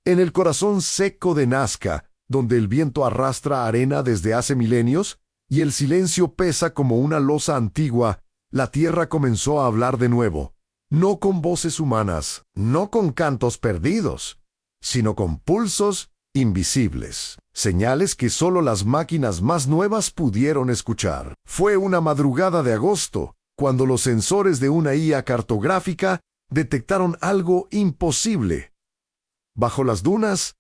En el corazón seco de Nazca, donde el viento arrastra arena desde hace milenios y el silencio pesa como una losa antigua, la tierra comenzó a hablar de nuevo, no con voces humanas, no con cantos perdidos, sino con pulsos invisibles, señales que solo las máquinas más nuevas pudieron escuchar. Fue una madrugada de agosto, cuando los sensores de una IA cartográfica detectaron algo imposible. Bajo las dunas,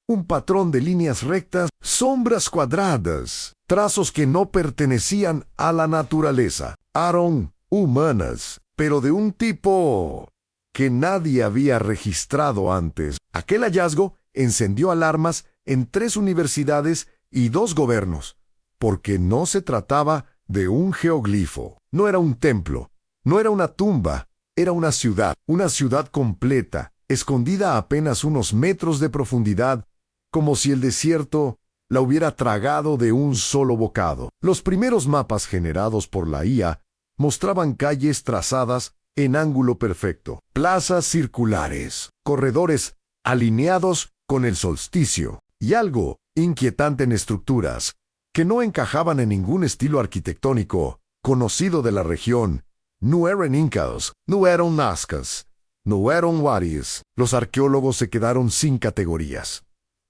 un patrón de líneas rectas, sombras cuadradas, trazos que no pertenecían a la naturaleza, eran humanas, pero de un tipo que nadie había registrado antes. Aquel hallazgo encendió alarmas en 3 universidades y 2 gobiernos, porque no se trataba de un geoglifo, no era un templo, no era una tumba, era una ciudad completa, escondida a apenas unos metros de profundidad, como si el desierto la hubiera tragado de un solo bocado. Los primeros mapas generados por la IA mostraban calles trazadas en ángulo perfecto, plazas circulares, corredores alineados con el solsticio, y algo inquietante en estructuras que no encajaban en ningún estilo arquitectónico conocido de la región. No eran incas, no eran nazcas, no eran waris. Los arqueólogos se quedaron sin categorías.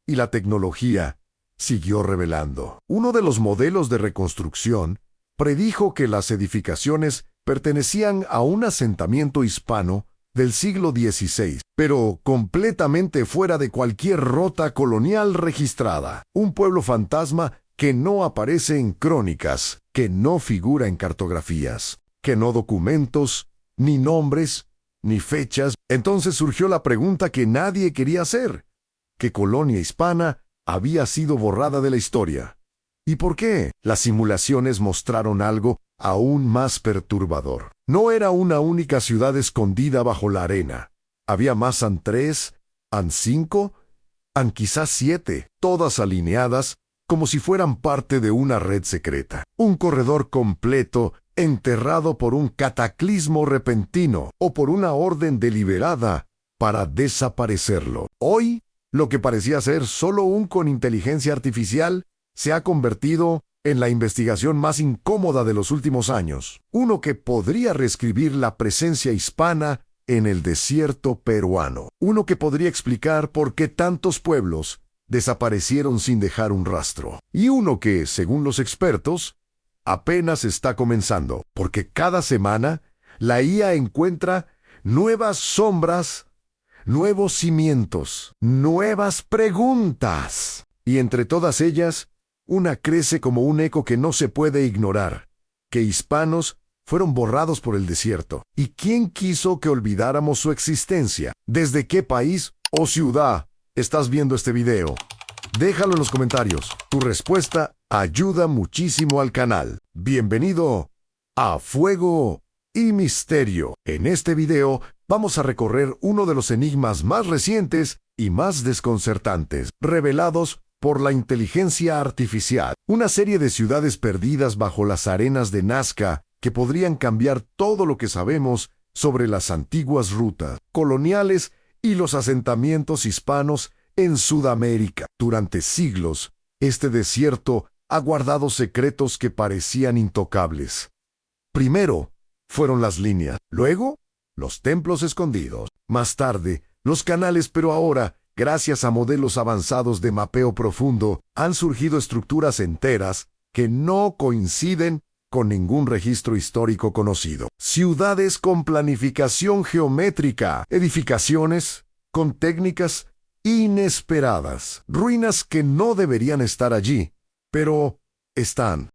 Y la tecnología siguió revelando. Uno de los modelos de reconstrucción predijo que las edificaciones pertenecían a un asentamiento hispano del siglo XVI, pero completamente fuera de cualquier rota colonial registrada. Un pueblo fantasma que no aparece en crónicas, que no figura en cartografías, que no documentos, ni nombres, ni fechas. Entonces surgió la pregunta que nadie quería hacer: ¿qué colonia hispana había sido borrada de la historia? ¿Y por qué? Las simulaciones mostraron algo aún más perturbador. No era una única ciudad escondida bajo la arena. Había más an 3, an 5, an quizás 7, todas alineadas como si fueran parte de una red secreta. Un corredor completo enterrado por un cataclismo repentino o por una orden deliberada para desaparecerlo. Hoy, lo que parecía ser solo un con inteligencia artificial se ha convertido en la investigación más incómoda de los últimos años. Uno que podría reescribir la presencia hispana en el desierto peruano. Uno que podría explicar por qué tantos pueblos desaparecieron sin dejar un rastro. Y uno que, según los expertos, apenas está comenzando, porque cada semana la IA encuentra nuevas sombras, nuevos cimientos, nuevas preguntas. Y entre todas ellas, una crece como un eco que no se puede ignorar: que hispanos fueron borrados por el desierto. ¿Y quién quiso que olvidáramos su existencia? ¿Desde qué país o ciudad estás viendo este video? Déjalo en los comentarios. Tu respuesta ayuda muchísimo al canal. Bienvenido a Fuego y Misterio. En este video vamos a recorrer uno de los enigmas más recientes y más desconcertantes, revelados por la inteligencia artificial. Una serie de ciudades perdidas bajo las arenas de Nazca que podrían cambiar todo lo que sabemos sobre las antiguas rutas coloniales y los asentamientos hispanos en Sudamérica. Durante siglos, este desierto ha guardado secretos que parecían intocables. Primero fueron las líneas, luego los templos escondidos, más tarde los canales, pero ahora, gracias a modelos avanzados de mapeo profundo, han surgido estructuras enteras que no coinciden con ningún registro histórico conocido. Ciudades con planificación geométrica, edificaciones con técnicas inesperadas, ruinas que no deberían estar allí, pero están.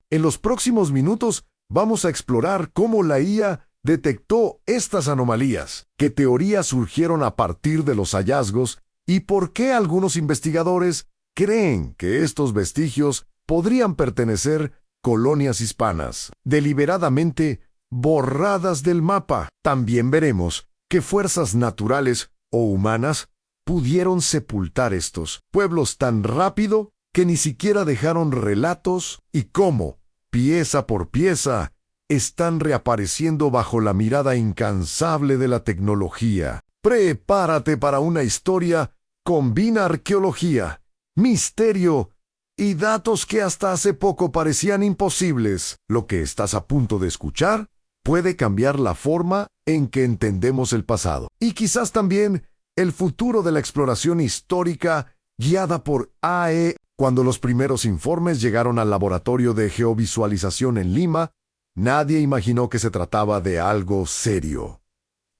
En los próximos minutos vamos a explorar cómo la IA detectó estas anomalías, qué teorías surgieron a partir de los hallazgos y por qué algunos investigadores creen que estos vestigios podrían pertenecer a colonias hispanas, deliberadamente borradas del mapa. También veremos qué fuerzas naturales o humanas pudieron sepultar estos pueblos tan rápido que ni siquiera dejaron relatos, y cómo, pieza por pieza, están reapareciendo bajo la mirada incansable de la tecnología. Prepárate para una historia Combina arqueología, misterio y datos que hasta hace poco parecían imposibles. Lo que estás a punto de escuchar puede cambiar la forma en que entendemos el pasado y quizás también el futuro de la exploración histórica guiada por AE. Cuando los primeros informes llegaron al laboratorio de geovisualización en Lima, nadie imaginó que se trataba de algo serio.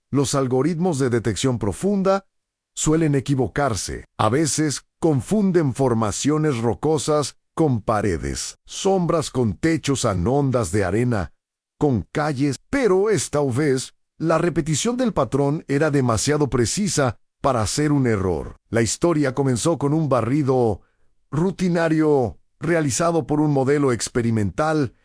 Los algoritmos de detección profunda suelen equivocarse. A veces confunden formaciones rocosas con paredes, sombras con techos en ondas de arena, con calles, pero esta vez la repetición del patrón era demasiado precisa para ser un error. La historia comenzó con un barrido rutinario realizado por un modelo experimental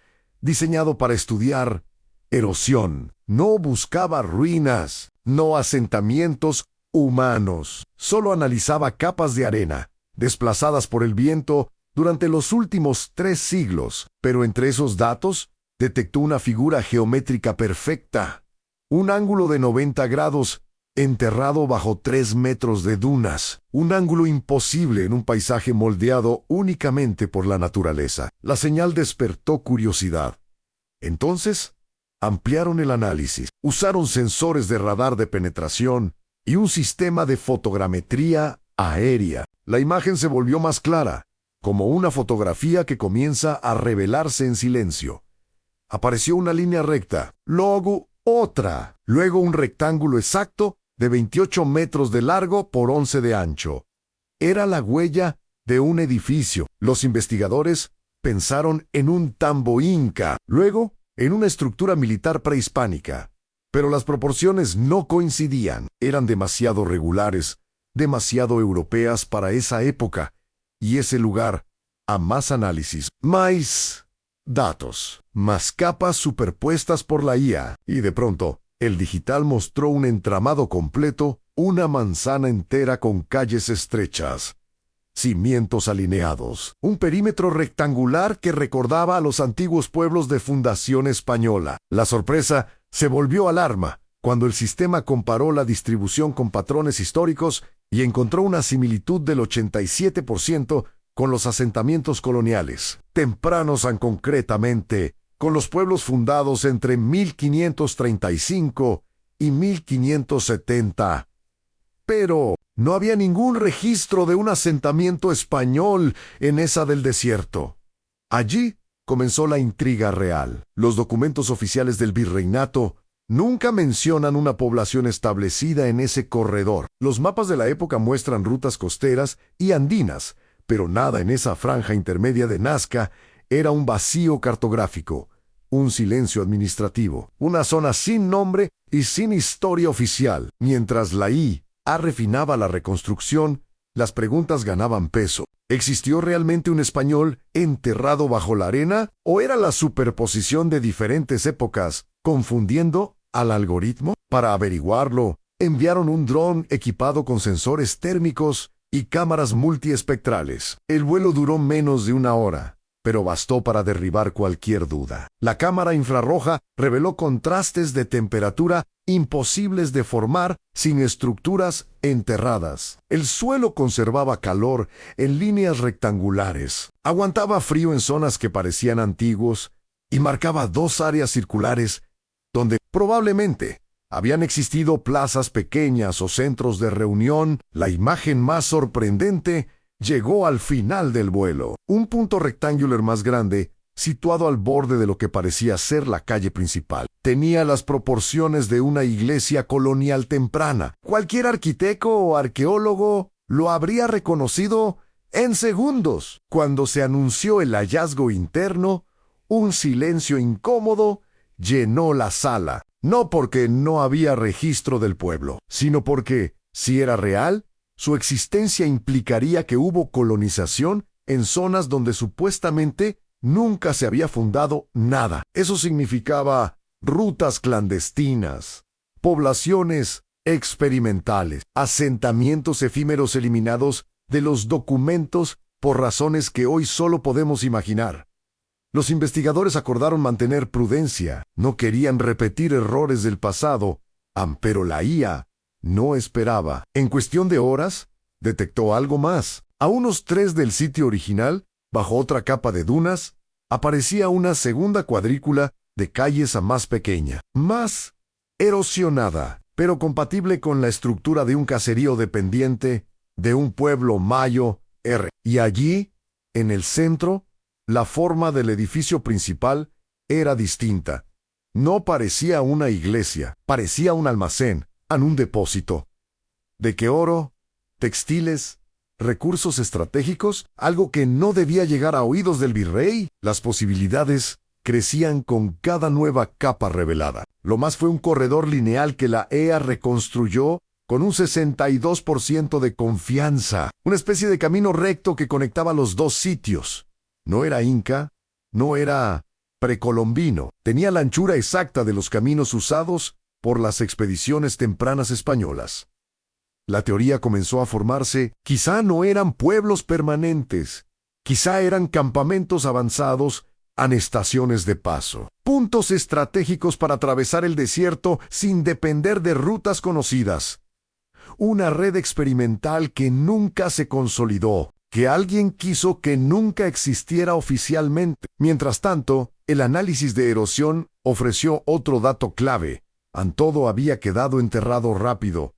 diseñado para estudiar erosión. No buscaba ruinas, no asentamientos humanos. Solo analizaba capas de arena, desplazadas por el viento durante los últimos 3 siglos. Pero entre esos datos, detectó una figura geométrica perfecta. Un ángulo de 90 grados enterrado bajo 3 metros de dunas. Un ángulo imposible en un paisaje moldeado únicamente por la naturaleza. La señal despertó curiosidad. Entonces, ampliaron el análisis. Usaron sensores de radar de penetración y un sistema de fotogrametría aérea. La imagen se volvió más clara, como una fotografía que comienza a revelarse en silencio. Apareció una línea recta, luego otra, luego un rectángulo exacto de 28 metros de largo por 11 de ancho. Era la huella de un edificio. Los investigadores pensaron en un tambo inca, luego en una estructura militar prehispánica. Pero las proporciones no coincidían. Eran demasiado regulares, demasiado europeas para esa época y ese lugar. A más análisis, más datos, más capas superpuestas por la IA. Y de pronto, el digital mostró un entramado completo, una manzana entera con calles estrechas, cimientos alineados, un perímetro rectangular que recordaba a los antiguos pueblos de fundación española. La sorpresa se volvió alarma cuando el sistema comparó la distribución con patrones históricos y encontró una similitud del 87% con los asentamientos coloniales, tempranos concretamente, con los pueblos fundados entre 1535 y 1570. Pero no había ningún registro de un asentamiento español en esa del desierto. Allí comenzó la intriga real. Los documentos oficiales del virreinato nunca mencionan una población establecida en ese corredor. Los mapas de la época muestran rutas costeras y andinas, pero nada en esa franja intermedia de Nazca. Era un vacío cartográfico, un silencio administrativo, una zona sin nombre y sin historia oficial. Mientras la IA refinaba la reconstrucción, las preguntas ganaban peso. ¿Existió realmente un español enterrado bajo la arena? ¿O era la superposición de diferentes épocas, confundiendo al algoritmo? Para averiguarlo, enviaron un dron equipado con sensores térmicos y cámaras multiespectrales. El vuelo duró menos de 1 hora, pero bastó para derribar cualquier duda. La cámara infrarroja reveló contrastes de temperatura imposibles de formar sin estructuras enterradas. El suelo conservaba calor en líneas rectangulares, aguantaba frío en zonas que parecían antiguos y marcaba 2 áreas circulares donde probablemente habían existido plazas pequeñas o centros de reunión. La imagen más sorprendente llegó al final del vuelo. Un punto rectangular más grande, situado al borde de lo que parecía ser la calle principal. Tenía las proporciones de una iglesia colonial temprana. Cualquier arquitecto o arqueólogo lo habría reconocido en segundos. Cuando se anunció el hallazgo interno, un silencio incómodo llenó la sala. No porque no había registro del pueblo, sino porque, si era real, su existencia implicaría que hubo colonización en zonas donde supuestamente nunca se había fundado nada. Eso significaba rutas clandestinas, poblaciones experimentales, asentamientos efímeros eliminados de los documentos por razones que hoy solo podemos imaginar. Los investigadores acordaron mantener prudencia. No querían repetir errores del pasado, pero la IA no esperaba. En cuestión de horas, detectó algo más. A unos 3 del sitio original, bajo otra capa de dunas, aparecía una segunda cuadrícula de calles a más pequeña, más erosionada, pero compatible con la estructura de un caserío dependiente de un pueblo mayo R. Y allí, en el centro, la forma del edificio principal era distinta. No parecía una iglesia, parecía un almacén, un depósito. ¿De qué oro? ¿Textiles? ¿Recursos estratégicos? ¿Algo que no debía llegar a oídos del virrey? Las posibilidades crecían con cada nueva capa revelada. Lo más fue un corredor lineal que la EA reconstruyó con un 62% de confianza. Una especie de camino recto que conectaba los dos sitios. No era inca, no era precolombino. Tenía la anchura exacta de los caminos usados por las expediciones tempranas españolas. La teoría comenzó a formarse. Quizá no eran pueblos permanentes, quizá eran campamentos avanzados en estaciones de paso, puntos estratégicos para atravesar el desierto sin depender de rutas conocidas. Una red experimental que nunca se consolidó, que alguien quiso que nunca existiera oficialmente. Mientras tanto, el análisis de erosión ofreció otro dato clave. Todo había quedado enterrado rápido.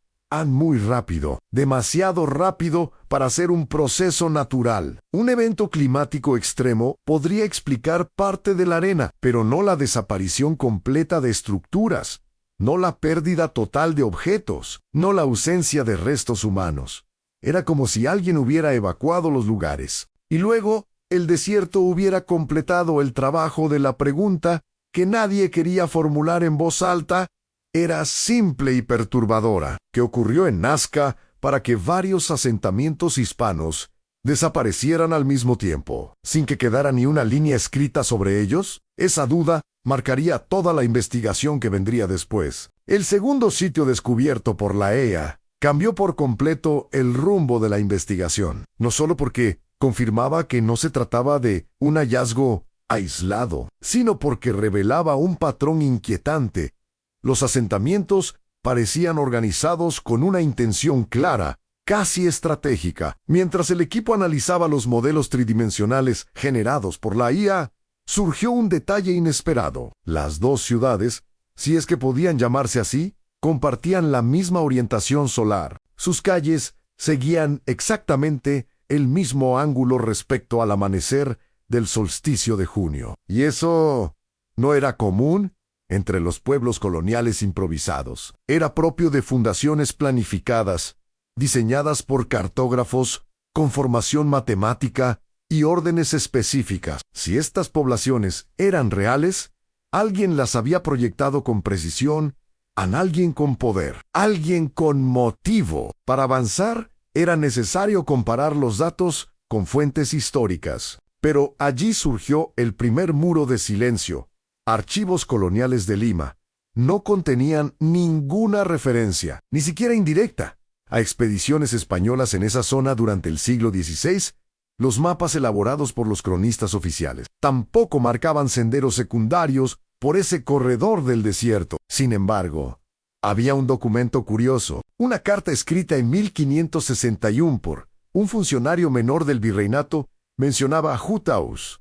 Muy rápido, demasiado rápido para ser un proceso natural. Un evento climático extremo podría explicar parte de la arena, pero no la desaparición completa de estructuras, no la pérdida total de objetos, no la ausencia de restos humanos. Era como si alguien hubiera evacuado los lugares, y luego el desierto hubiera completado el trabajo de la pregunta que nadie quería formular en voz alta. Era simple y perturbadora, que ocurrió en Nazca para que varios asentamientos hispanos desaparecieran al mismo tiempo, sin que quedara ni una línea escrita sobre ellos. Esa duda marcaría toda la investigación que vendría después. El segundo sitio descubierto por la EA cambió por completo el rumbo de la investigación, no solo porque confirmaba que no se trataba de un hallazgo aislado, sino porque revelaba un patrón inquietante. Los asentamientos parecían organizados con una intención clara, casi estratégica. Mientras el equipo analizaba los modelos tridimensionales generados por la IA, surgió un detalle inesperado. Las dos ciudades, si es que podían llamarse así, compartían la misma orientación solar. Sus calles seguían exactamente el mismo ángulo respecto al amanecer del solsticio de junio. ¿Y eso no era común entre los pueblos coloniales improvisados? Era propio de fundaciones planificadas, diseñadas por cartógrafos con formación matemática y órdenes específicas. Si estas poblaciones eran reales, alguien las había proyectado con precisión, alguien con poder, alguien con motivo. Para avanzar, era necesario comparar los datos con fuentes históricas. Pero allí surgió el primer muro de silencio. Archivos coloniales de Lima no contenían ninguna referencia, ni siquiera indirecta, a expediciones españolas en esa zona durante el siglo XVI. Los mapas elaborados por los cronistas oficiales tampoco marcaban senderos secundarios por ese corredor del desierto. Sin embargo, había un documento curioso, una carta escrita en 1561 por un funcionario menor del virreinato. Mencionaba jutaus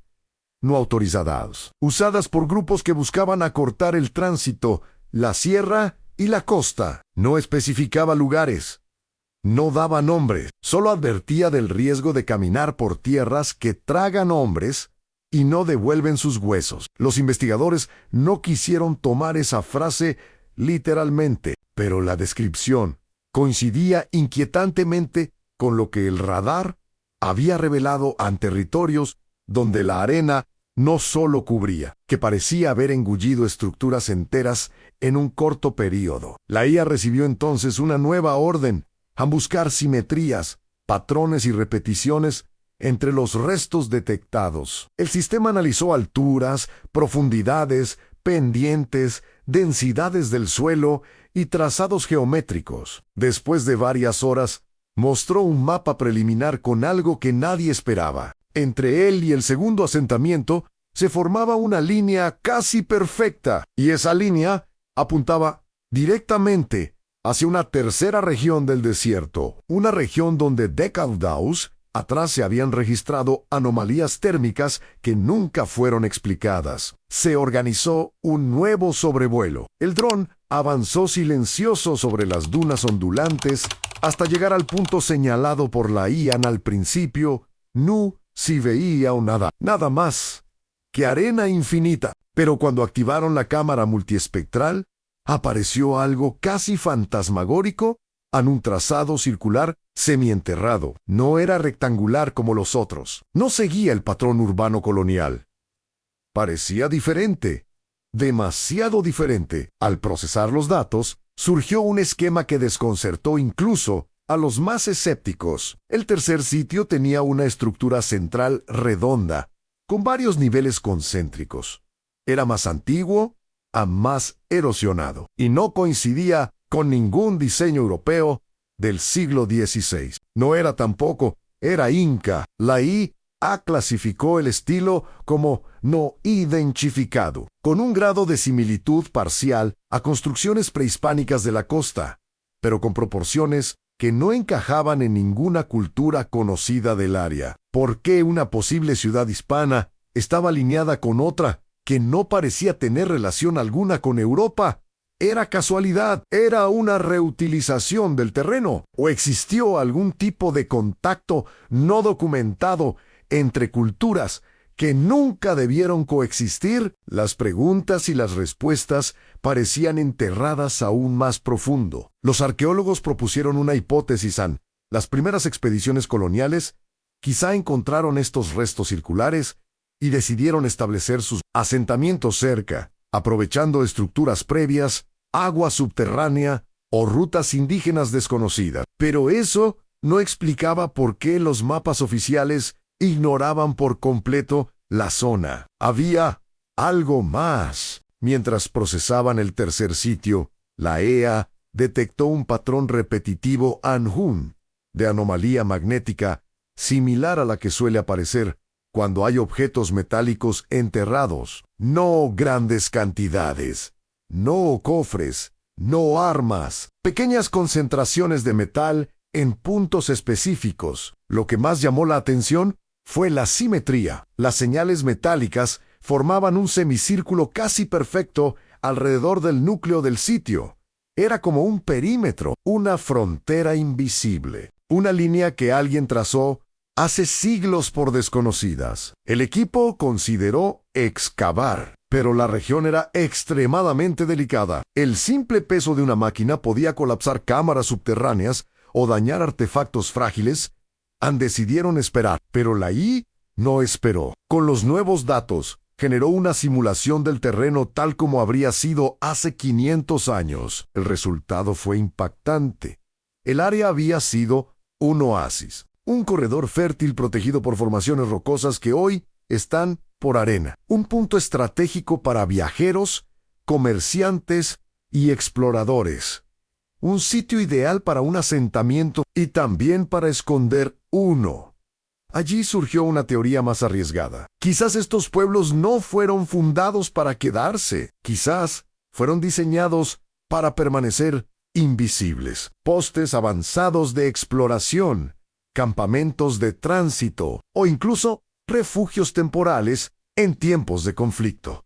no autorizadas, usadas por grupos que buscaban acortar el tránsito, la sierra y la costa. No especificaba lugares, no daba nombres, solo advertía del riesgo de caminar por tierras que tragan hombres y no devuelven sus huesos. Los investigadores no quisieron tomar esa frase literalmente, pero la descripción coincidía inquietantemente con lo que el radar había revelado en territorios donde la arena no solo cubría, que parecía haber engullido estructuras enteras en un corto período. La IA recibió entonces una nueva orden a buscar simetrías, patrones y repeticiones entre los restos detectados. El sistema analizó alturas, profundidades, pendientes, densidades del suelo y trazados geométricos. Después de varias horas, mostró un mapa preliminar con algo que nadie esperaba. Entre él y el segundo asentamiento se formaba una línea casi perfecta, y esa línea apuntaba directamente hacia una tercera región del desierto, una región donde décadas atrás se habían registrado anomalías térmicas que nunca fueron explicadas. Se organizó un nuevo sobrevuelo. El dron avanzó silencioso sobre las dunas ondulantes hasta llegar al punto señalado por la Ian al principio. No se veía nada más que arena infinita. Pero cuando activaron la cámara multiespectral, apareció algo casi fantasmagórico en un trazado circular semienterrado. No era rectangular como los otros. No seguía el patrón urbano colonial. Parecía diferente. Demasiado diferente. Al procesar los datos, surgió un esquema que desconcertó incluso a los más escépticos. El tercer sitio tenía una estructura central redonda, con varios niveles concéntricos. Era más antiguo, más erosionado, y no coincidía con ningún diseño europeo del siglo XVI. No era tampoco, era inca. La IA clasificó el estilo como no identificado, con un grado de similitud parcial a construcciones prehispánicas de la costa, pero con proporciones que no encajaban en ninguna cultura conocida del área. ¿Por qué una posible ciudad hispana estaba alineada con otra que no parecía tener relación alguna con Europa? ¿Era casualidad? ¿Era una reutilización del terreno? ¿O existió algún tipo de contacto no documentado entre culturas que nunca debieron coexistir? Las preguntas y las respuestas parecían enterradas aún más profundo. Los arqueólogos propusieron una hipótesis. Las primeras expediciones coloniales quizá encontraron estos restos circulares y decidieron establecer sus asentamientos cerca, aprovechando estructuras previas, agua subterránea o rutas indígenas desconocidas. Pero eso no explicaba por qué los mapas oficiales ignoraban por completo la zona. Había algo más. Mientras procesaban el tercer sitio, la EA detectó un patrón repetitivo Anjun de anomalía magnética similar a la que suele aparecer cuando hay objetos metálicos enterrados. No grandes cantidades, no cofres, no armas, pequeñas concentraciones de metal en puntos específicos. Lo que más llamó la atención fue la simetría. Las señales metálicas formaban un semicírculo casi perfecto alrededor del núcleo del sitio. Era como un perímetro, una frontera invisible, una línea que alguien trazó hace siglos por desconocidas. El equipo consideró excavar, pero la región era extremadamente delicada. El simple peso de una máquina podía colapsar cámaras subterráneas o dañar artefactos frágiles. Decidieron esperar, pero la I no esperó. Con los nuevos datos, generó una simulación del terreno tal como habría sido hace 500 años. El resultado fue impactante. El área había sido un oasis, un corredor fértil protegido por formaciones rocosas que hoy están por arena. Un punto estratégico para viajeros, comerciantes y exploradores. Un sitio ideal para un asentamiento y también para esconder uno. Allí surgió una teoría más arriesgada. Quizás estos pueblos no fueron fundados para quedarse. Quizás fueron diseñados para permanecer invisibles. Postes avanzados de exploración, campamentos de tránsito o incluso refugios temporales en tiempos de conflicto.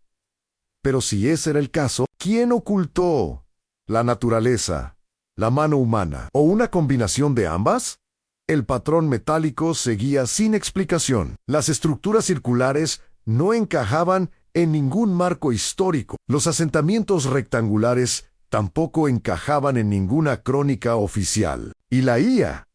Pero si ese era el caso, ¿quién ocultó? ¿La naturaleza, la mano humana o una combinación de ambas? El patrón metálico seguía sin explicación. Las estructuras circulares no encajaban en ningún marco histórico. Los asentamientos rectangulares tampoco encajaban en ninguna crónica oficial. Y la IA,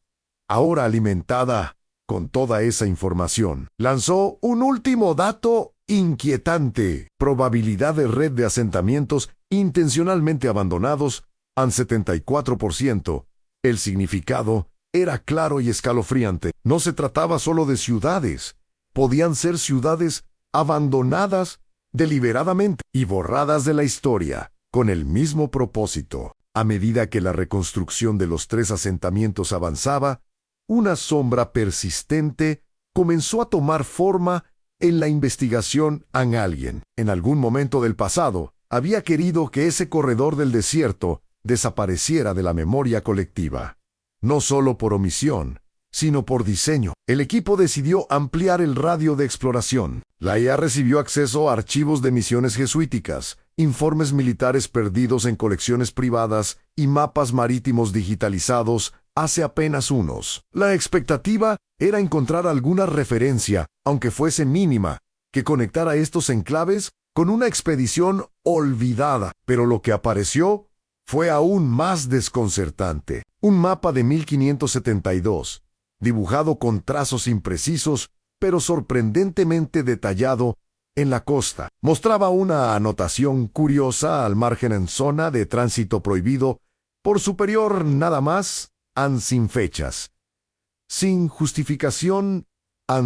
ahora alimentada con toda esa información, lanzó un último dato inquietante. Probabilidad de red de asentamientos intencionalmente abandonados al 74%. El significado era claro y escalofriante. No se trataba solo de ciudades. Podían ser ciudades abandonadas deliberadamente y borradas de la historia, con el mismo propósito. A medida que la reconstrucción de los 3 asentamientos avanzaba, una sombra persistente comenzó a tomar forma en la investigación. Alguien, en algún momento del pasado, había querido que ese corredor del desierto desapareciera de la memoria colectiva. No solo por omisión, sino por diseño. El equipo decidió ampliar el radio de exploración. La IA recibió acceso a archivos de misiones jesuíticas, informes militares perdidos en colecciones privadas y mapas marítimos digitalizados hace apenas unos. La expectativa era encontrar alguna referencia, aunque fuese mínima, que conectara estos enclaves con una expedición olvidada. Pero lo que apareció fue aún más desconcertante. Un mapa de 1572, dibujado con trazos imprecisos, pero sorprendentemente detallado, en la costa. Mostraba una anotación curiosa al margen en zona de tránsito prohibido, por superior nada más, sin fechas. Sin justificación,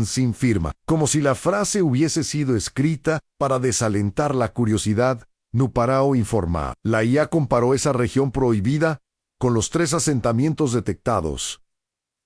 sin firma. Como si la frase hubiese sido escrita para desalentar la curiosidad, Nuparao informa. La IA comparó esa región prohibida con los 3 asentamientos detectados.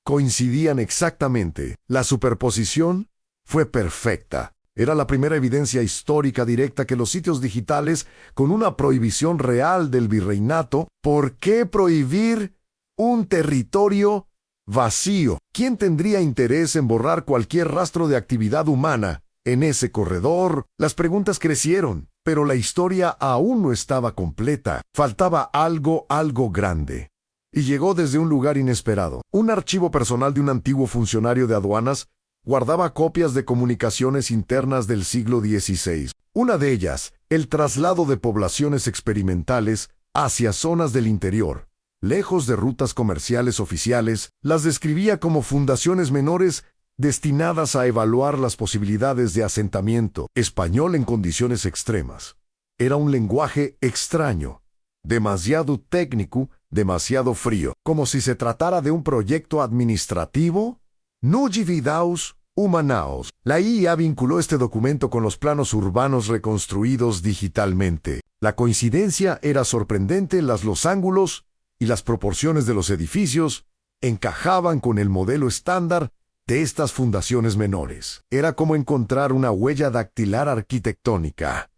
Coincidían exactamente. La superposición fue perfecta. Era la primera evidencia histórica directa que los sitios digitales, con una prohibición real del virreinato, ¿por qué prohibir un territorio vacío? ¿Quién tendría interés en borrar cualquier rastro de actividad humana en ese corredor? Las preguntas crecieron, pero la historia aún no estaba completa. Faltaba algo grande. Y llegó desde un lugar inesperado. Un archivo personal de un antiguo funcionario de aduanas guardaba copias de comunicaciones internas del siglo XVI. Una de ellas, el traslado de poblaciones experimentales hacia zonas del interior, lejos de rutas comerciales oficiales, las describía como fundaciones menores destinadas a evaluar las posibilidades de asentamiento español en condiciones extremas. Era un lenguaje extraño, demasiado técnico, demasiado frío, como si se tratara de un proyecto administrativo. Nugividaus humanaos. La IA vinculó este documento con los planos urbanos reconstruidos digitalmente. La coincidencia era sorprendente. Los ángulos y las proporciones de los edificios encajaban con el modelo estándar de estas fundaciones menores. Era como encontrar una huella dactilar arquitectónica.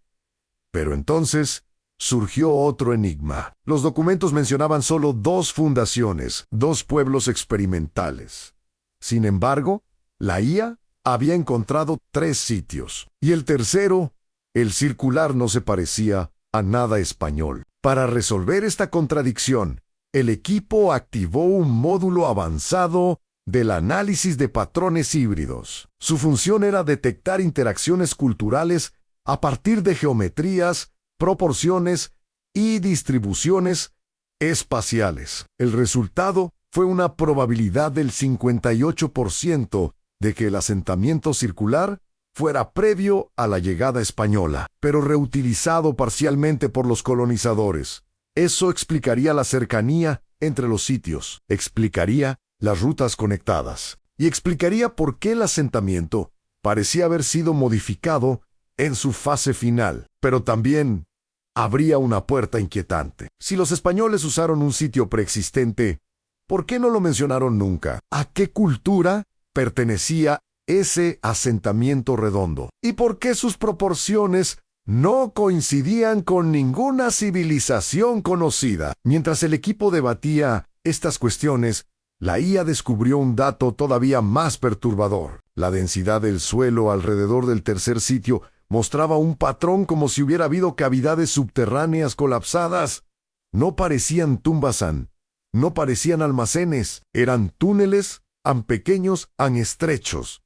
Pero entonces surgió otro enigma. Los documentos mencionaban solo 2 fundaciones, 2 pueblos experimentales. Sin embargo, la IA había encontrado 3 sitios. Y el tercero, el circular, no se parecía a nada español. Para resolver esta contradicción, el equipo activó un módulo avanzado del análisis de patrones híbridos. Su función era detectar interacciones culturales a partir de geometrías, proporciones y distribuciones espaciales. El resultado fue una probabilidad del 58% de que el asentamiento circular fuera previo a la llegada española, pero reutilizado parcialmente por los colonizadores. Eso explicaría la cercanía entre los sitios, explicaría las rutas conectadas, y explicaría por qué el asentamiento parecía haber sido modificado en su fase final. Pero también habría una puerta inquietante. Si los españoles usaron un sitio preexistente, ¿por qué no lo mencionaron nunca? ¿A qué cultura pertenecía ese asentamiento redondo? ¿Y por qué sus proporciones no coincidían con ninguna civilización conocida? Mientras el equipo debatía estas cuestiones, la IA descubrió un dato todavía más perturbador. La densidad del suelo alrededor del tercer sitio mostraba un patrón como si hubiera habido cavidades subterráneas colapsadas. No parecían tumbas, no parecían almacenes, eran túneles, pequeños, estrechos,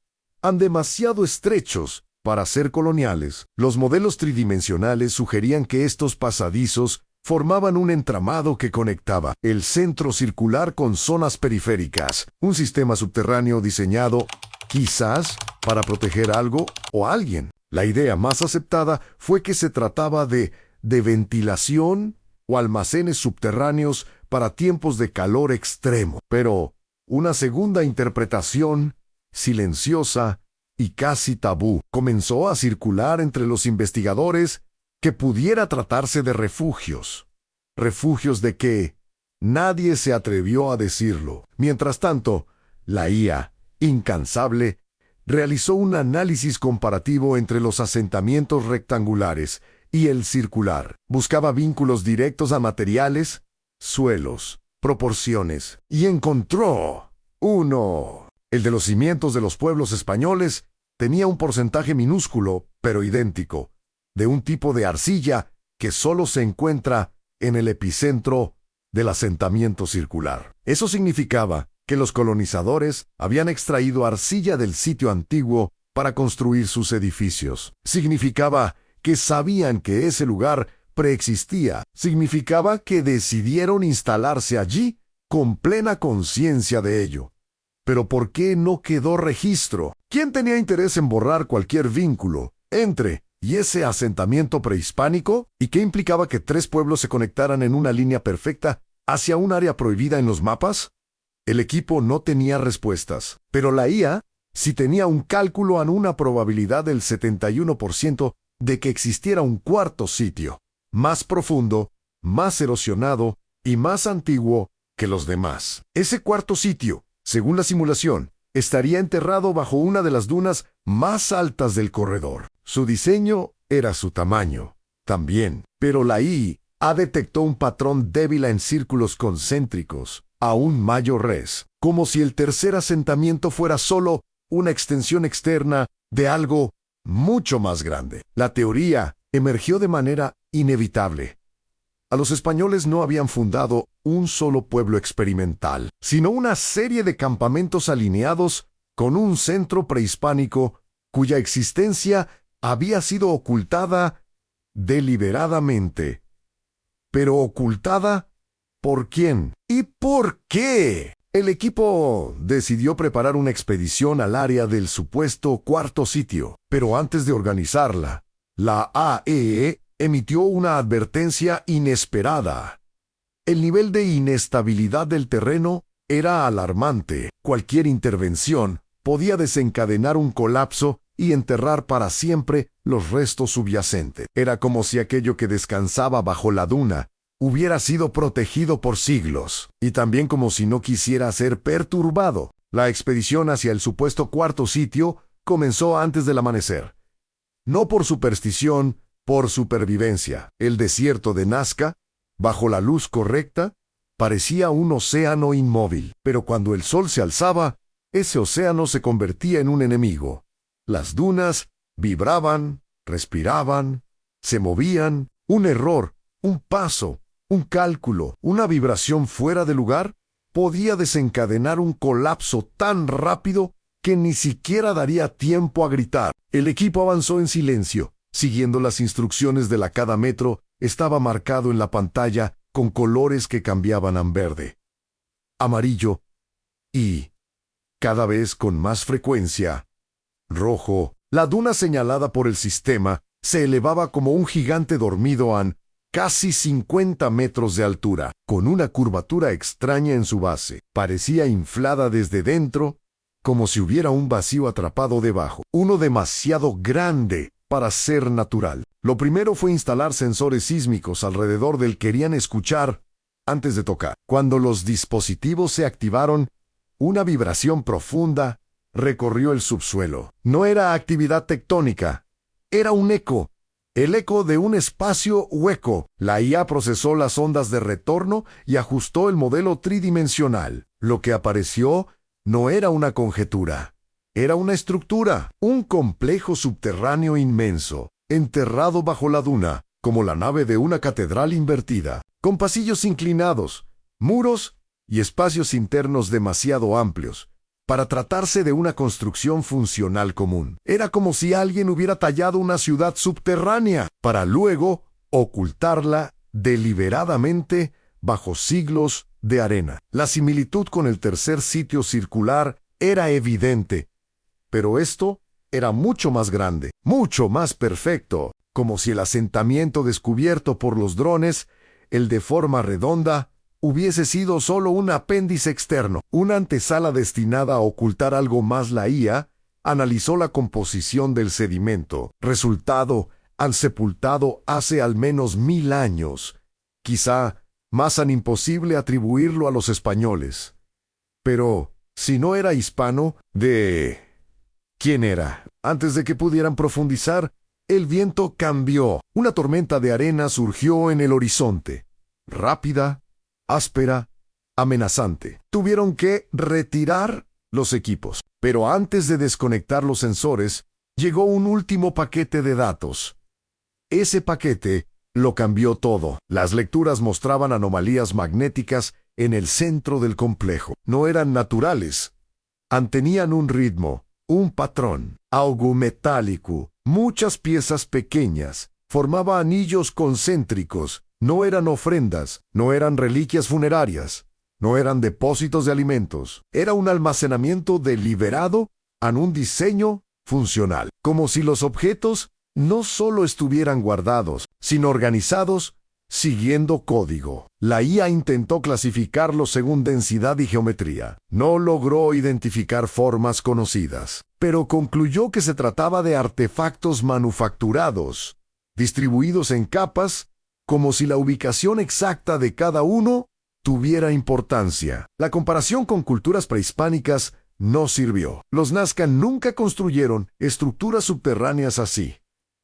demasiado estrechos para ser coloniales. Los modelos tridimensionales sugerían que estos pasadizos formaban un entramado que conectaba el centro circular con zonas periféricas, un sistema subterráneo diseñado, quizás, para proteger algo o alguien. La idea más aceptada fue que se trataba de ventilación o almacenes subterráneos para tiempos de calor extremo. Pero una segunda interpretación, silenciosa y casi tabú, comenzó a circular entre los investigadores, que pudiera tratarse de refugios. Refugios de que nadie se atrevió a decirlo. Mientras tanto, la IA, incansable, realizó un análisis comparativo entre los asentamientos rectangulares y el circular. Buscaba vínculos directos a materiales, suelos, proporciones, y encontró uno. El de los cimientos de los pueblos españoles tenía un porcentaje minúsculo, pero idéntico, de un tipo de arcilla que solo se encuentra en el epicentro del asentamiento circular. Eso significaba que los colonizadores habían extraído arcilla del sitio antiguo para construir sus edificios. Significaba que sabían que ese lugar preexistía. Significaba que decidieron instalarse allí con plena conciencia de ello. Pero ¿por qué no quedó registro? ¿Quién tenía interés en borrar cualquier vínculo entre y ese asentamiento prehispánico? ¿Y qué implicaba que tres pueblos se conectaran en una línea perfecta hacia un área prohibida en los mapas? El equipo no tenía respuestas, pero la IA sí tenía un cálculo a una probabilidad del 71% de que existiera un cuarto sitio, más profundo, más erosionado y más antiguo que los demás. Ese cuarto sitio, según la simulación, estaría enterrado bajo una de las dunas más altas del corredor. Su diseño era su tamaño, también, pero la IA detectó un patrón débil en círculos concéntricos, aún mayores, como si el tercer asentamiento fuera solo una extensión externa de algo mucho más grande. La teoría emergió de manera inevitable. A los españoles no habían fundado un solo pueblo experimental, sino una serie de campamentos alineados con un centro prehispánico cuya existencia había sido ocultada deliberadamente. Pero ¿ocultada por quién? ¿Y por qué? El equipo decidió preparar una expedición al área del supuesto cuarto sitio, pero antes de organizarla, la AEE emitió una advertencia inesperada. El nivel de inestabilidad del terreno era alarmante. Cualquier intervención podía desencadenar un colapso y enterrar para siempre los restos subyacentes. Era como si aquello que descansaba bajo la duna hubiera sido protegido por siglos, y también como si no quisiera ser perturbado. La expedición hacia el supuesto cuarto sitio comenzó antes del amanecer. No por superstición, por supervivencia. El desierto de Nazca, bajo la luz correcta, parecía un océano inmóvil, pero cuando el sol se alzaba, ese océano se convertía en un enemigo. Las dunas vibraban, respiraban, se movían. Un error, un paso, un cálculo, una vibración fuera de lugar podía desencadenar un colapso tan rápido que ni siquiera daría tiempo a gritar. El equipo avanzó en silencio, siguiendo las instrucciones de la cada metro. Estaba marcado en la pantalla con colores que cambiaban a verde, amarillo y, cada vez con más frecuencia, rojo. La duna señalada por el sistema se elevaba como un gigante dormido a casi 50 metros de altura, con una curvatura extraña en su base. Parecía inflada desde dentro, como si hubiera un vacío atrapado debajo, uno demasiado grande para ser natural. Lo primero fue instalar sensores sísmicos alrededor del que querían escuchar antes de tocar. Cuando los dispositivos se activaron, una vibración profunda recorrió el subsuelo. No era actividad tectónica, era un eco. El eco de un espacio hueco. La IA procesó las ondas de retorno y ajustó el modelo tridimensional. Lo que apareció no era una conjetura. Era una estructura, un complejo subterráneo inmenso, enterrado bajo la duna, como la nave de una catedral invertida, con pasillos inclinados, muros y espacios internos demasiado amplios para tratarse de una construcción funcional común. Era como si alguien hubiera tallado una ciudad subterránea para luego ocultarla deliberadamente bajo siglos de arena. La similitud con el tercer sitio circular era evidente, pero esto era mucho más grande, mucho más perfecto, como si el asentamiento descubierto por los drones, el de forma redonda, hubiese sido solo un apéndice externo, una antesala destinada a ocultar algo más. La IA analizó la composición del sedimento. Resultado, han sepultado hace al menos 1000 años. Quizá más tan imposible atribuirlo a los españoles. Pero, si no era hispano, ¿de quién era? Antes de que pudieran profundizar, el viento cambió. Una tormenta de arena surgió en el horizonte, rápida, áspera, amenazante. Tuvieron que retirar los equipos. Pero antes de desconectar los sensores, llegó un último paquete de datos. Ese paquete lo cambió todo. Las lecturas mostraban anomalías magnéticas en el centro del complejo. No eran naturales. Tenían un ritmo, un patrón. Algo metálico, muchas piezas pequeñas. Formaba anillos concéntricos. No eran ofrendas, no eran reliquias funerarias, no eran depósitos de alimentos. Era un almacenamiento deliberado en un diseño funcional. Como si los objetos no solo estuvieran guardados, sino organizados siguiendo código. La IA intentó clasificarlos según densidad y geometría. No logró identificar formas conocidas, pero concluyó que se trataba de artefactos manufacturados, distribuidos en capas, como si la ubicación exacta de cada uno tuviera importancia. La comparación con culturas prehispánicas no sirvió. Los Nazca nunca construyeron estructuras subterráneas así.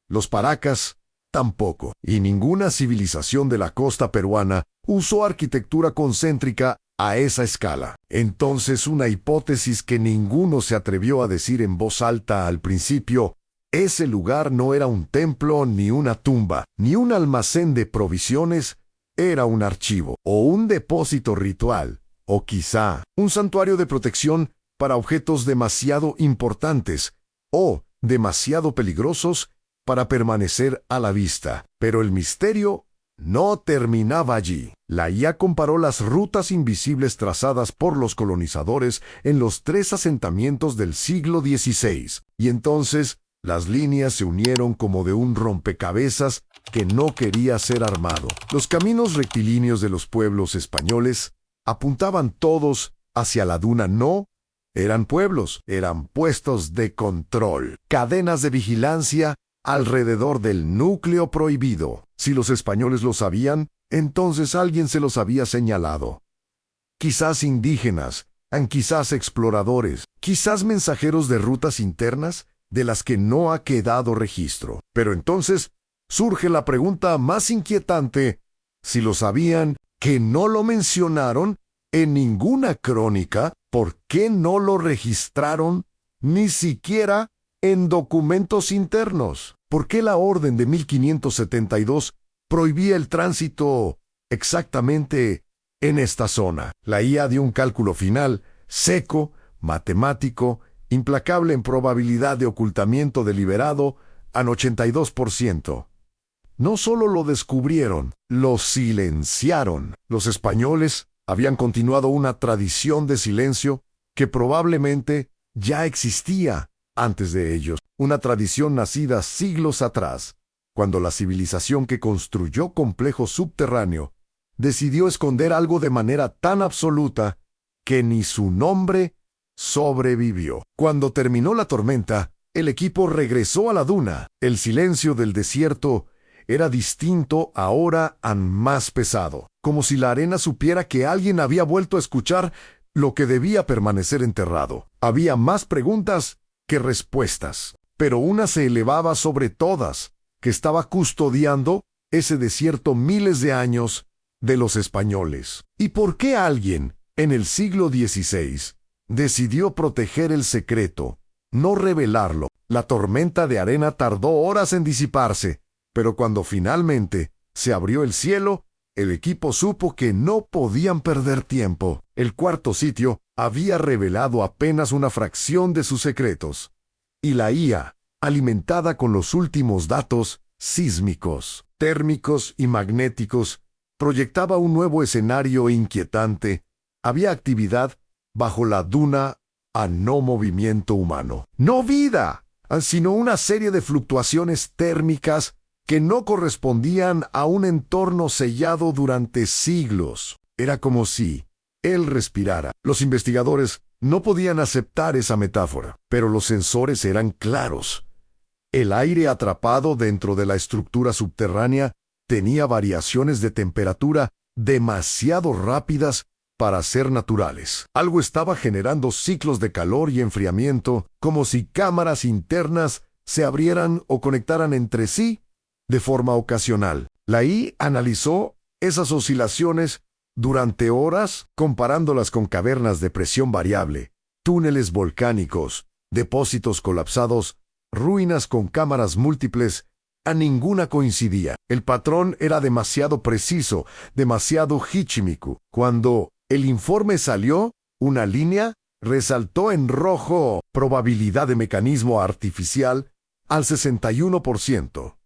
Los Paracas tampoco. Y ninguna civilización de la costa peruana usó arquitectura concéntrica a esa escala. Entonces, una hipótesis que ninguno se atrevió a decir en voz alta al principio: ese lugar no era un templo, ni una tumba, ni un almacén de provisiones, era un archivo, o un depósito ritual, o quizá un santuario de protección para objetos demasiado importantes, o demasiado peligrosos para permanecer a la vista. Pero el misterio no terminaba allí. La IA comparó las rutas invisibles trazadas por los colonizadores en los 3 asentamientos del siglo XVI, y entonces las líneas se unieron como de un rompecabezas que no quería ser armado. Los caminos rectilíneos de los pueblos españoles apuntaban todos hacia la duna. No eran pueblos, eran puestos de control, cadenas de vigilancia alrededor del núcleo prohibido. Si los españoles lo sabían, entonces alguien se los había señalado. Quizás indígenas, quizás exploradores, quizás mensajeros de rutas internas de las que no ha quedado registro. Pero entonces surge la pregunta más inquietante: si lo sabían, que no lo mencionaron en ninguna crónica, ¿por qué no lo registraron ni siquiera en documentos internos? ¿Por qué la orden de 1572 prohibía el tránsito exactamente en esta zona? La IA dio un cálculo final, seco, matemático, implacable en probabilidad de ocultamiento deliberado, al 82%. No solo lo descubrieron, lo silenciaron. Los españoles habían continuado una tradición de silencio que probablemente ya existía antes de ellos, una tradición nacida siglos atrás, cuando la civilización que construyó complejo subterráneo decidió esconder algo de manera tan absoluta que ni su nombre sobrevivió. Cuando terminó la tormenta, el equipo regresó a la duna. El silencio del desierto era distinto ahora, más pesado, como si la arena supiera que alguien había vuelto a escuchar lo que debía permanecer enterrado. Había más preguntas que respuestas, pero una se elevaba sobre todas, que estaba custodiando ese desierto miles de años de los españoles. ¿Y por qué alguien, en el siglo XVI, decidió proteger el secreto, no revelarlo? La tormenta de arena tardó horas en disiparse, pero cuando finalmente se abrió el cielo, el equipo supo que no podían perder tiempo. El cuarto sitio había revelado apenas una fracción de sus secretos, y la IA, alimentada con los últimos datos sísmicos, térmicos y magnéticos, proyectaba un nuevo escenario inquietante. Había actividad bajo la duna a no movimiento humano. No vida, sino una serie de fluctuaciones térmicas que no correspondían a un entorno sellado durante siglos. Era como si él respirara. Los investigadores no podían aceptar esa metáfora, pero los sensores eran claros. El aire atrapado dentro de la estructura subterránea tenía variaciones de temperatura demasiado rápidas para ser naturales. Algo estaba generando ciclos de calor y enfriamiento, como si cámaras internas se abrieran o conectaran entre sí de forma ocasional. La IA analizó esas oscilaciones durante horas, comparándolas con cavernas de presión variable, túneles volcánicos, depósitos colapsados, ruinas con cámaras múltiples. A ninguna coincidía. El patrón era demasiado preciso, demasiado Hichimiku. Cuando el informe salió, una línea resaltó en rojo probabilidad de mecanismo artificial al 61%.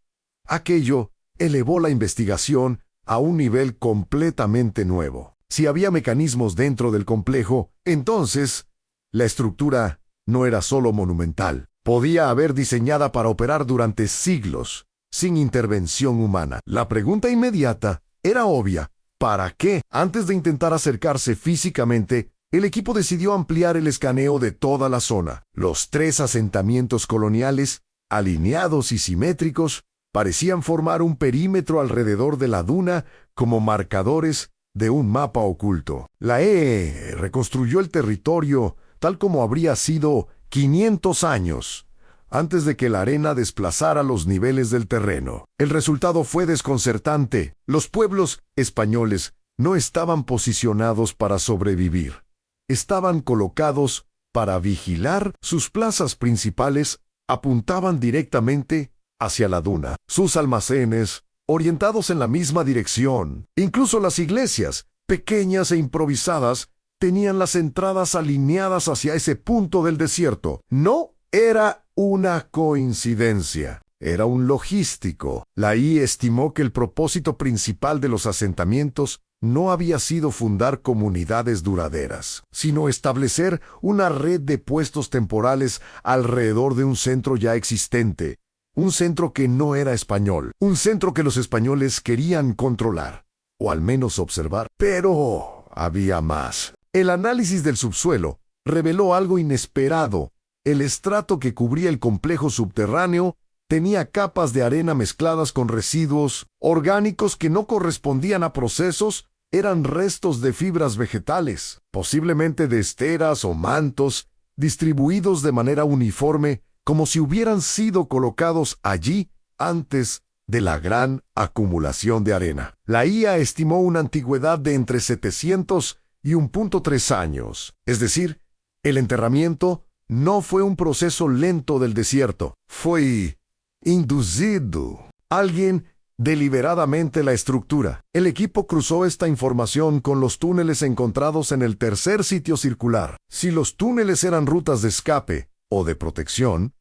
Aquello elevó la investigación a un nivel completamente nuevo. Si había mecanismos dentro del complejo, entonces la estructura no era solo monumental. Podía haber diseñada para operar durante siglos, sin intervención humana. La pregunta inmediata era obvia. ¿Para qué? Antes de intentar acercarse físicamente, el equipo decidió ampliar el escaneo de toda la zona. Los 3 asentamientos coloniales, alineados y simétricos, parecían formar un perímetro alrededor de la duna como marcadores de un mapa oculto. La reconstruyó el territorio tal como habría sido 500 años antes de que la arena desplazara los niveles del terreno. El resultado fue desconcertante. Los pueblos españoles no estaban posicionados para sobrevivir. Estaban colocados para vigilar. Sus plazas principales apuntaban directamente hacia la duna. Sus almacenes, orientados en la misma dirección. Incluso las iglesias, pequeñas e improvisadas, tenían las entradas alineadas hacia ese punto del desierto. No era una coincidencia. Era un logístico. La I estimó que el propósito principal de los asentamientos no había sido fundar comunidades duraderas, sino establecer una red de puestos temporales alrededor de un centro ya existente. Un centro que no era español. Un centro que los españoles querían controlar, o al menos observar. Pero había más. El análisis del subsuelo reveló algo inesperado. El estrato que cubría el complejo subterráneo tenía capas de arena mezcladas con residuos orgánicos que no correspondían a procesos. Eran restos de fibras vegetales, posiblemente de esteras o mantos, distribuidos de manera uniforme, como si hubieran sido colocados allí antes de la gran acumulación de arena. La IA estimó una antigüedad de entre 700 y 1.3 años. Es decir, el enterramiento no fue un proceso lento del desierto. Fue inducido. Alguien deliberadamente la estructura. El equipo cruzó esta información con los túneles encontrados en el tercer sitio circular. Si los túneles eran rutas de escape o de protección,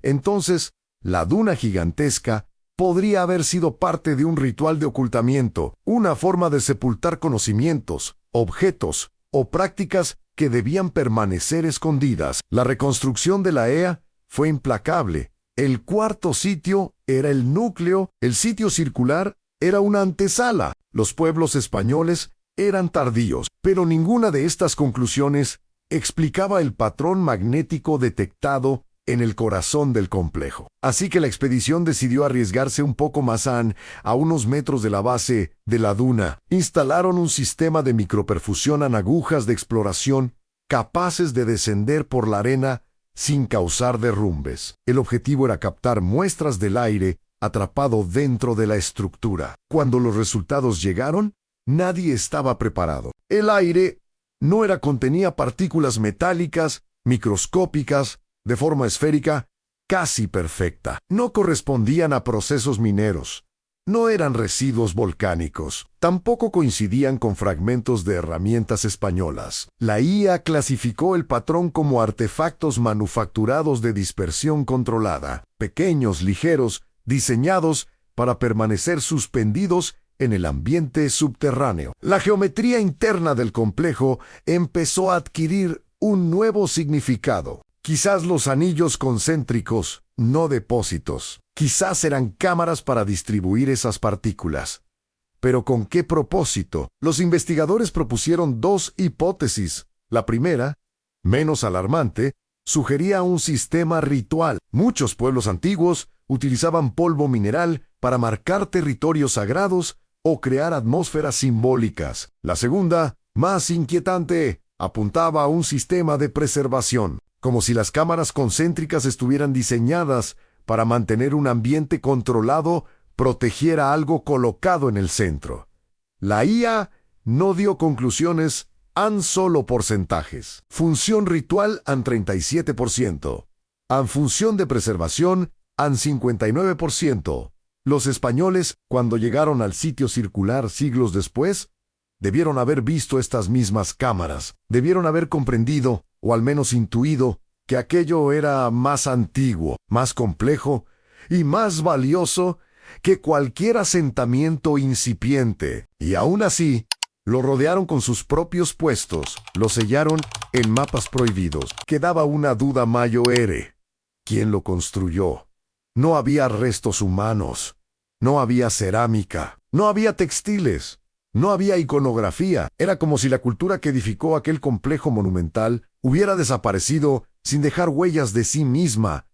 entonces la duna gigantesca podría haber sido parte de un ritual de ocultamiento, una forma de sepultar conocimientos, objetos o prácticas que debían permanecer escondidas. La reconstrucción de la EA fue implacable. El cuarto sitio era el núcleo, el sitio circular era una antesala. Los pueblos españoles eran tardíos, pero ninguna de estas conclusiones explicaba el patrón magnético detectado en el corazón del complejo. Así que la expedición decidió arriesgarse un poco más a unos metros de la base de la duna. Instalaron un sistema de microperfusión en agujas de exploración capaces de descender por la arena sin causar derrumbes. El objetivo era captar muestras del aire atrapado dentro de la estructura. Cuando los resultados llegaron, nadie estaba preparado. El aire contenía partículas metálicas, microscópicas, de forma esférica, casi perfecta. No correspondían a procesos mineros. No eran residuos volcánicos. Tampoco coincidían con fragmentos de herramientas españolas. La IA clasificó el patrón como artefactos manufacturados de dispersión controlada, pequeños, ligeros, diseñados para permanecer suspendidos en el ambiente subterráneo. La geometría interna del complejo empezó a adquirir un nuevo significado. Quizás los anillos concéntricos, no depósitos. Quizás eran cámaras para distribuir esas partículas. ¿Pero con qué propósito? Los investigadores propusieron 2 hipótesis. La primera, menos alarmante, sugería un sistema ritual. Muchos pueblos antiguos utilizaban polvo mineral para marcar territorios sagrados o crear atmósferas simbólicas. La segunda, más inquietante, apuntaba a un sistema de preservación, como si las cámaras concéntricas estuvieran diseñadas para mantener un ambiente controlado, protegiera algo colocado en el centro. La IA no dio conclusiones, han solo porcentajes. Función ritual han 37%. Han función de preservación han 59%. Los españoles, cuando llegaron al sitio circular siglos después, debieron haber visto estas mismas cámaras, debieron haber comprendido, o al menos intuido, que aquello era más antiguo, más complejo y más valioso que cualquier asentamiento incipiente. Y aún así, lo rodearon con sus propios puestos, lo sellaron en mapas prohibidos. Quedaba una duda mayor. ¿Quién lo construyó? No había restos humanos, no había cerámica, no había textiles, no había iconografía. Era como si la cultura que edificó aquel complejo monumental hubiera desaparecido sin dejar huellas de sí misma,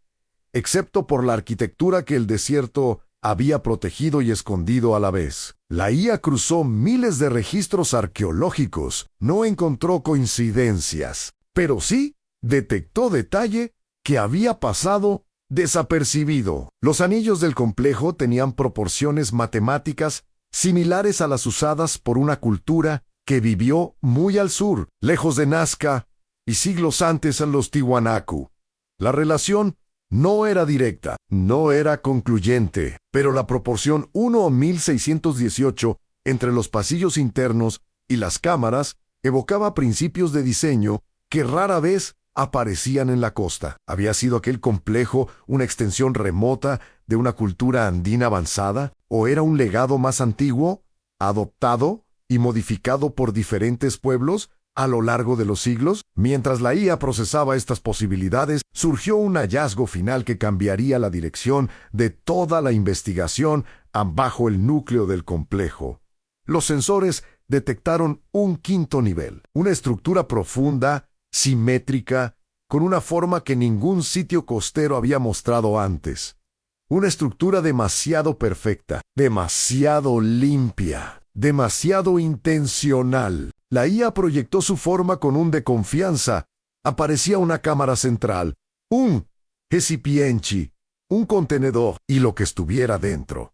excepto por la arquitectura que el desierto había protegido y escondido a la vez. La IA cruzó miles de registros arqueológicos, no encontró coincidencias, pero sí detectó detalle que había pasado desapercibido. Los anillos del complejo tenían proporciones matemáticas similares a las usadas por una cultura que vivió muy al sur, lejos de Nazca y siglos antes en los Tiwanaku. La relación no era directa, no era concluyente, pero la proporción 1:1618 entre los pasillos internos y las cámaras evocaba principios de diseño que rara vez aparecían en la costa. ¿Había sido aquel complejo una extensión remota de una cultura andina avanzada? ¿O era un legado más antiguo, adoptado y modificado por diferentes pueblos a lo largo de los siglos? Mientras la IA procesaba estas posibilidades, surgió un hallazgo final que cambiaría la dirección de toda la investigación bajo el núcleo del complejo. Los sensores detectaron un quinto nivel, una estructura profunda, simétrica, con una forma que ningún sitio costero había mostrado antes. Una estructura demasiado perfecta, demasiado limpia, demasiado intencional. La IA proyectó su forma con un de confianza. Aparecía una cámara central, un recipiente, un contenedor y lo que estuviera dentro.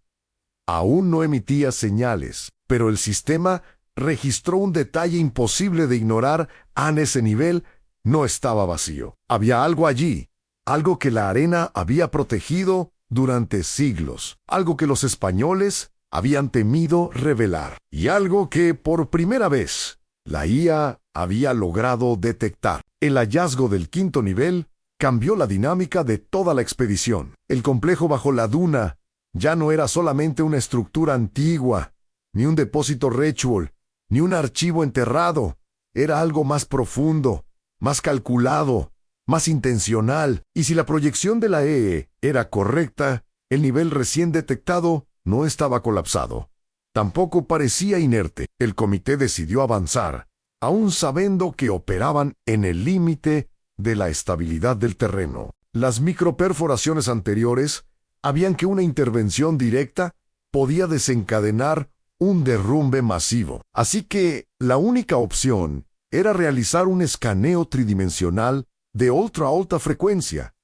Aún no emitía señales, pero el sistema registró un detalle imposible de ignorar. En ese nivel no estaba vacío. Había algo allí, algo que la arena había protegido durante siglos, algo que los españoles habían temido revelar, y algo que, por primera vez, la IA había logrado detectar. El hallazgo del quinto nivel cambió la dinámica de toda la expedición. El complejo bajo la duna ya no era solamente una estructura antigua, ni un depósito ritual, ni un archivo enterrado. Era algo más profundo, más calculado, más intencional. Y si la proyección de la era correcta, el nivel recién detectado no estaba colapsado. Tampoco parecía inerte. El comité decidió avanzar, aún sabiendo que operaban en el límite de la estabilidad del terreno. Las microperforaciones anteriores habían que una intervención directa podía desencadenar un derrumbe masivo. Así que la única opción era realizar un escaneo tridimensional de ultra alta frecuencia.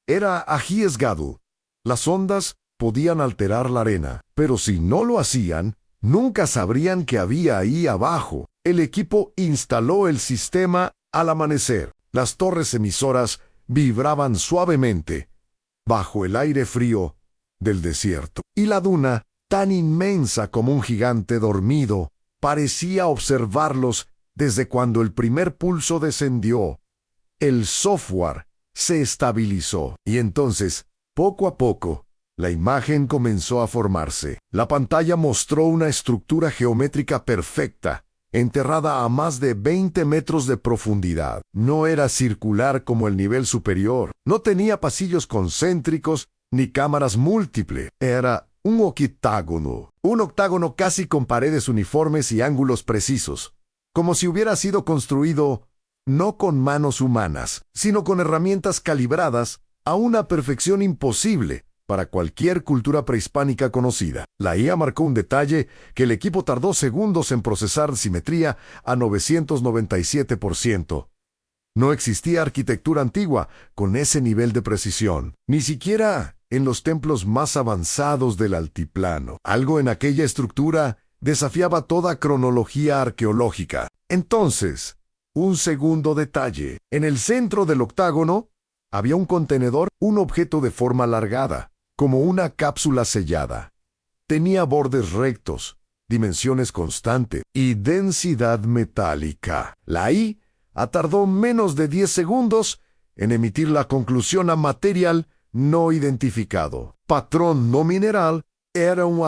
Era arriesgado. Las ondas podían alterar la arena, pero si no lo hacían, nunca sabrían qué había ahí abajo. El equipo instaló el sistema al amanecer. Las torres emisoras vibraban suavemente bajo el aire frío del desierto, y la duna, tan inmensa como un gigante dormido, parecía observarlos desde cuando el primer pulso descendió. El software se estabilizó, y entonces, poco a poco, la imagen comenzó a formarse. La pantalla mostró una estructura geométrica perfecta, enterrada a más de 20 metros de profundidad. No era circular como el nivel superior, no tenía pasillos concéntricos ni cámaras múltiples. Era un octágono casi con paredes uniformes y ángulos precisos, como si hubiera sido construido no con manos humanas, sino con herramientas calibradas a una perfección imposible para cualquier cultura prehispánica conocida. La IA marcó un detalle que el equipo tardó segundos en procesar: simetría a 997%. No existía arquitectura antigua con ese nivel de precisión, ni siquiera en los templos más avanzados del altiplano. Algo en aquella estructura Desafiaba toda cronología arqueológica. Entonces, un segundo detalle. En el centro del octágono había un contenedor, un objeto de forma alargada, como una cápsula sellada. Tenía bordes rectos, dimensiones constantes y densidad metálica. La IA tardó menos de 10 segundos en emitir la conclusión a material no identificado. Patrón no mineral era un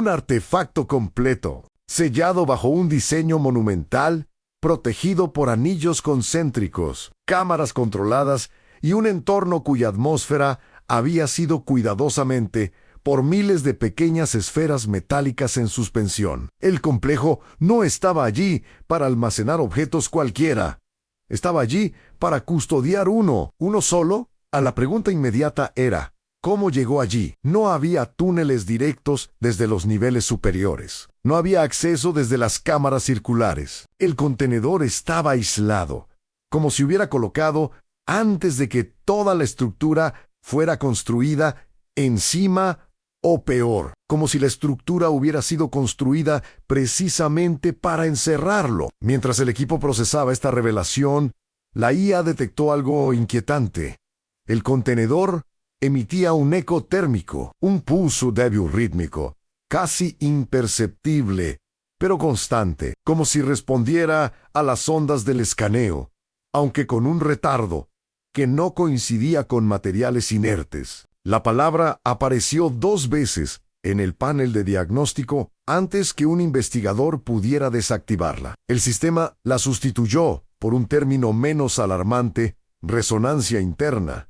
artefacto completo, sellado bajo un diseño monumental, protegido por anillos concéntricos, cámaras controladas y un entorno cuya atmósfera había sido cuidadosamente por miles de pequeñas esferas metálicas en suspensión. El complejo no estaba allí para almacenar objetos cualquiera. Estaba allí para custodiar uno solo. A la pregunta inmediata era, ¿cómo llegó allí? No había túneles directos desde los niveles superiores. No había acceso desde las cámaras circulares. El contenedor estaba aislado, como si hubiera colocado antes de que toda la estructura fuera construida encima o peor, como si la estructura hubiera sido construida precisamente para encerrarlo. Mientras el equipo procesaba esta revelación, la IA detectó algo inquietante. El contenedor emitía un eco térmico, un pulso débil rítmico, casi imperceptible, pero constante, como si respondiera a las ondas del escaneo, aunque con un retardo que no coincidía con materiales inertes. La palabra apareció 2 veces en el panel de diagnóstico antes que un investigador pudiera desactivarla. El sistema la sustituyó por un término menos alarmante, resonancia interna.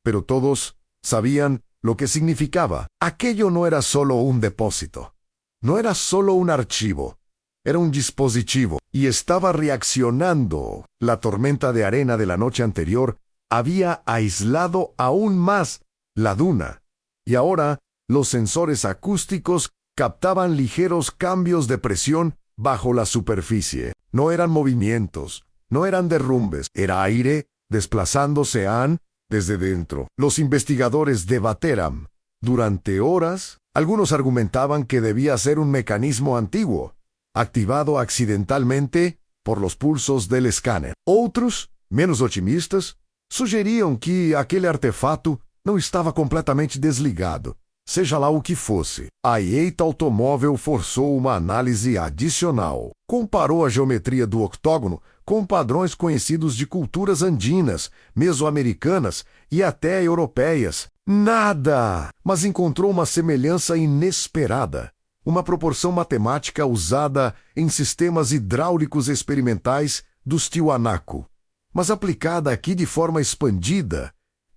Pero todos sabían lo que significaba. Aquello no era solo un depósito, no era solo un archivo, era un dispositivo y estaba reaccionando. La tormenta de arena de la noche anterior había aislado aún más la duna, y ahora los sensores acústicos captaban ligeros cambios de presión bajo la superficie. No eran movimientos, no eran derrumbes, era aire desplazándose desde dentro. Los investigadores debatieron durante horas. Algunos argumentaban que debía ser un mecanismo antiguo, activado accidentalmente por los pulsos del escáner. Otros, menos otimistas, sugerían que aquele artefato não estava completamente desligado, seja lá o que fosse. A EITA Automóvel forçou uma análise adicional. Comparou a geometria do octógono com padrões conhecidos de culturas andinas, mesoamericanas e até europeias. Nada! Mas encontrou uma semelhança inesperada. Uma proporção matemática usada em sistemas hidráulicos experimentais dos Tiwanaku, mas aplicada aqui de forma expandida,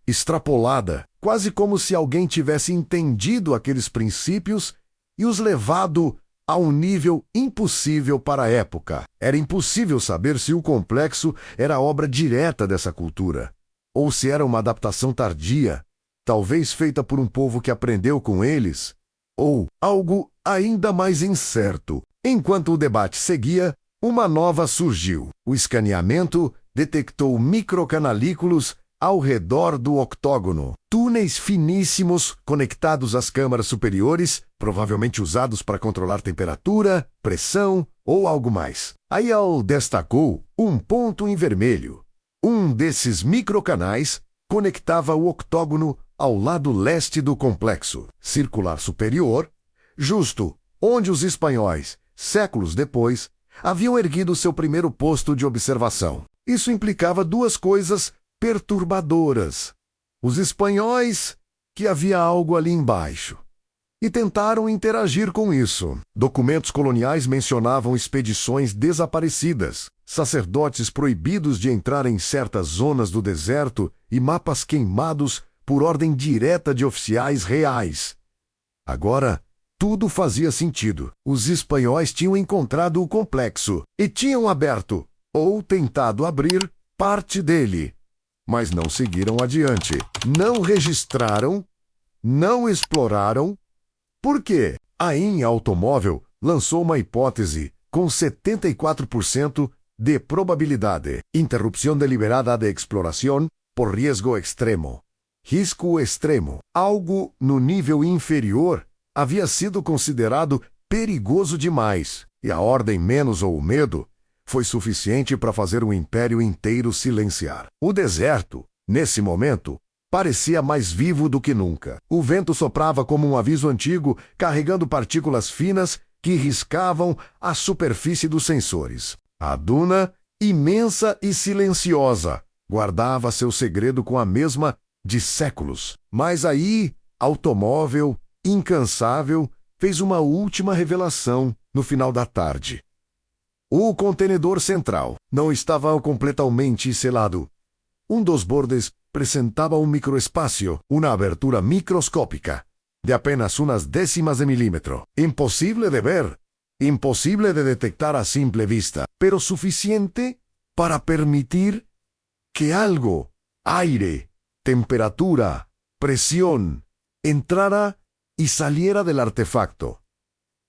extrapolada, quase como se alguém tivesse entendido aqueles princípios e os levado a um nível impossível para a época. Era impossível saber se o complexo era obra direta dessa cultura, ou se era uma adaptação tardia, talvez feita por um povo que aprendeu com eles, ou algo ainda mais incerto. Enquanto o debate seguia, uma nova surgiu. O escaneamento detectou microcanalículos ao redor do octógono, túneis finíssimos conectados às câmaras superiores, provavelmente usados para controlar temperatura, pressão ou algo mais. Ayal destacou um ponto em vermelho. Um desses microcanais conectava o octógono ao lado leste do complexo circular superior, justo onde os espanhóis, séculos depois, haviam erguido seu primeiro posto de observação. Isso implicava 2 coisas perturbadoras. Os espanhóis, que havia algo ali embaixo, e tentaram interagir com isso. Documentos coloniais mencionavam expedições desaparecidas, sacerdotes proibidos de entrar em certas zonas do deserto e mapas queimados por ordem direta de oficiais reais. Agora, tudo fazia sentido. Os espanhóis tinham encontrado o complexo e tinham aberto, ou tentado abrir, parte dele. Mas não seguiram adiante. Não registraram, não exploraram. Por quê? A IN Automóvel lançou uma hipótese com 74% de probabilidade. Interrupção deliberada de exploração por risco extremo. Risco extremo. Algo no nível inferior havia sido considerado perigoso demais, e a ordem menos ou o medo foi suficiente para fazer o império inteiro silenciar. O deserto, nesse momento, parecia mais vivo do que nunca. O vento soprava como um aviso antigo, carregando partículas finas que riscavam a superfície dos sensores. A duna, imensa e silenciosa, guardava seu segredo com a mesma de séculos. Mas aí, automóvel, incansável, fez uma última revelação no final da tarde. O contenedor central não estava completamente selado. Um dos bordes apresentava um microespacio, uma abertura microscópica, de apenas unas décimas de milímetro. Imposible de ver, imposible de detectar a simple vista, pero suficiente para permitir que algo, aire, temperatura, presión, entrara y saliera del artefacto.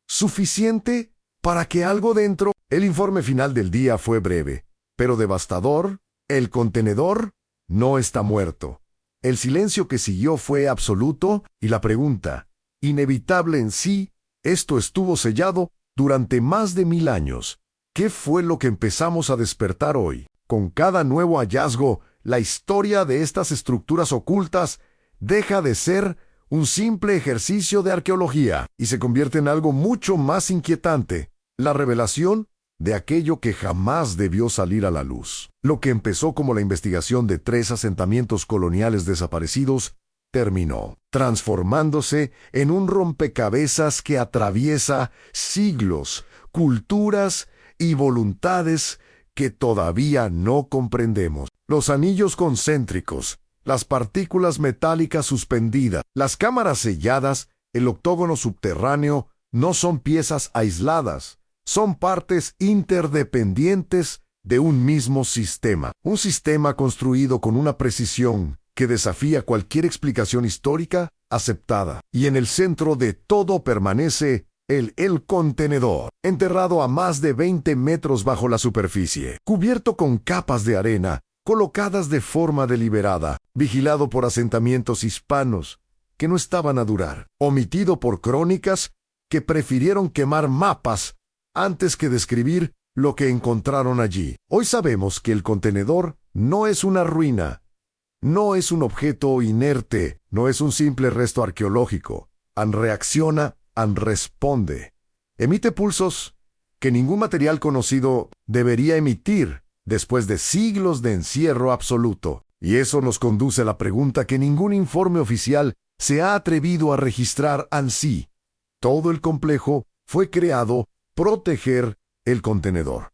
Suficiente para que algo dentro. El informe final del día fue breve, pero devastador. El contenedor no está muerto. El silencio que siguió fue absoluto y la pregunta, inevitable en sí, esto estuvo sellado durante más de 1000 años. ¿Qué fue lo que empezamos a despertar hoy? Con cada nuevo hallazgo, la historia de estas estructuras ocultas deja de ser un simple ejercicio de arqueología y se convierte en algo mucho más inquietante, la revelación de aquello que jamás debió salir a la luz. Lo que empezó como la investigación de 3 asentamientos coloniales desaparecidos terminó transformándose en un rompecabezas que atraviesa siglos, culturas y voluntades que todavía no comprendemos. Los anillos concéntricos, las partículas metálicas suspendidas, las cámaras selladas, el octógono subterráneo no son piezas aisladas, son partes interdependientes de un mismo sistema. Un sistema construido con una precisión que desafía cualquier explicación histórica aceptada. Y en el centro de todo permanece el contenedor, enterrado a más de 20 metros bajo la superficie, cubierto con capas de arena, colocadas de forma deliberada, vigilado por asentamientos hispanos que no estaban a durar, omitido por crónicas que prefirieron quemar mapas antes que describir lo que encontraron allí. Hoy sabemos que el contenedor no es una ruina, no es un objeto inerte, no es un simple resto arqueológico. Reacciona, responde. Emite pulsos que ningún material conocido debería emitir después de siglos de encierro absoluto. Y eso nos conduce a la pregunta que ningún informe oficial se ha atrevido a registrar ansí. Todo el complejo fue creado proteger el contenedor.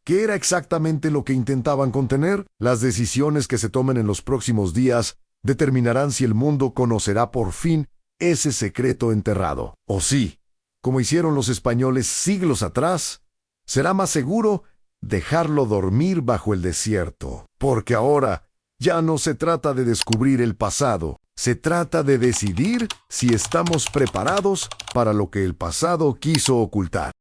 ¿Qué era exactamente lo que intentaban contener? Las decisiones que se tomen en los próximos días determinarán si el mundo conocerá por fin ese secreto enterrado. O sí, como hicieron los españoles siglos atrás, será más seguro dejarlo dormir bajo el desierto. Porque ahora ya no se trata de descubrir el pasado, se trata de decidir si estamos preparados para lo que el pasado quiso ocultar.